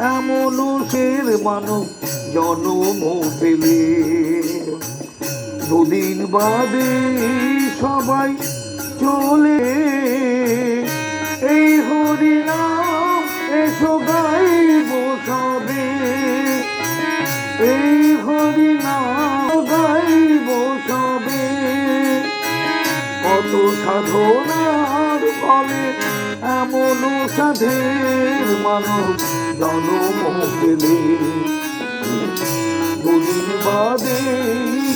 এমন সের মানব জনম পেলে দুদিন বাদে সবাই চলে এই হরিনাম এসো গাইব সবে এই হরিনাম গাইব সবে কত সাধনার ফলে এমন সাধের মানব জনম পেলে দুদিন বাদে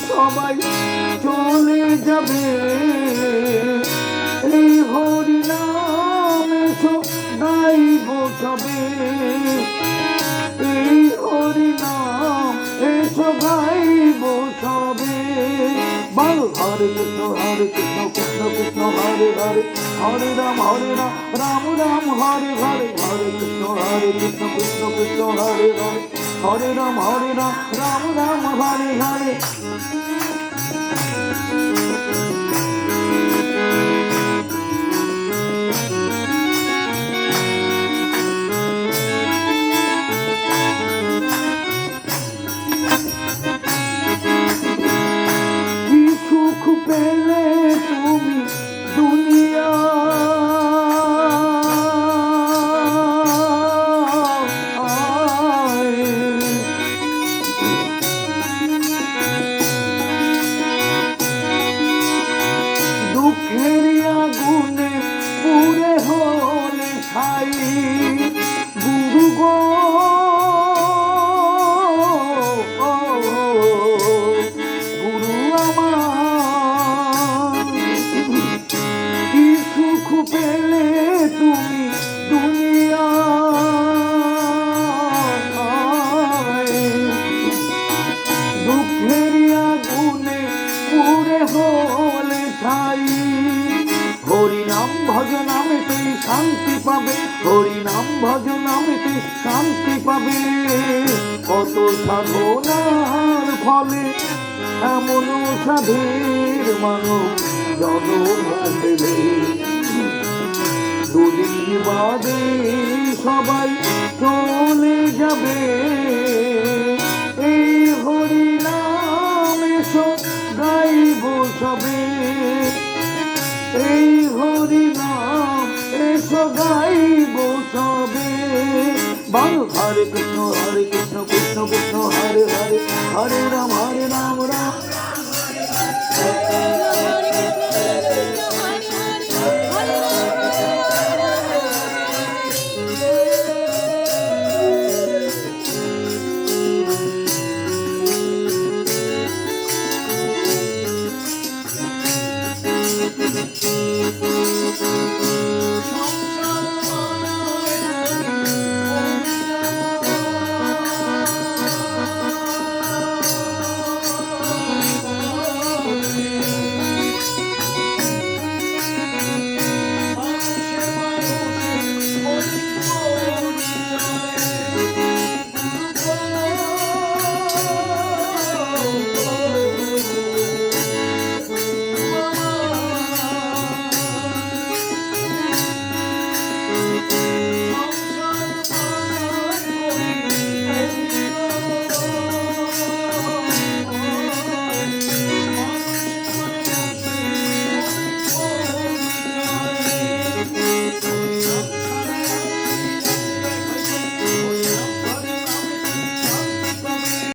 সবাই চলে যাবে এই হরিনাম এসো গাইব সবে এই হরিনাম এসো গাইব সবে বল হরে কৃষ্ণ কৃষ্ণ কৃষ্ণ হরে হরে হরে রাম রাম রাম হরে হরে হরে কৃষ্ণ কৃষ্ণ কৃষ্ণ হরে হরে হরে রাম রাম রাম হরে হরে পেলে তুমি দুনিয়া দুঃখের আগুনে পুড়ে হলে ছাই গুরু গো পেলে তুমি দুনিয়া দুঃখের আগুনে পুড়ে হলে ছাই হরিনাম ভজনামেতে শান্তি পাবে হরিনাম ভজনামেতে শান্তি পাবে কত সাধনার ফলে এমন সাধের মানব জনম পেলে দুদিন বাদে সবাই চলে যাবে এই হরিনাম এসো গাইব সবে এই হরিনাম এসো গাইব সবে বল হরে কৃষ্ণ কৃষ্ণ কৃষ্ণ হরে হরে হরে রাম রাম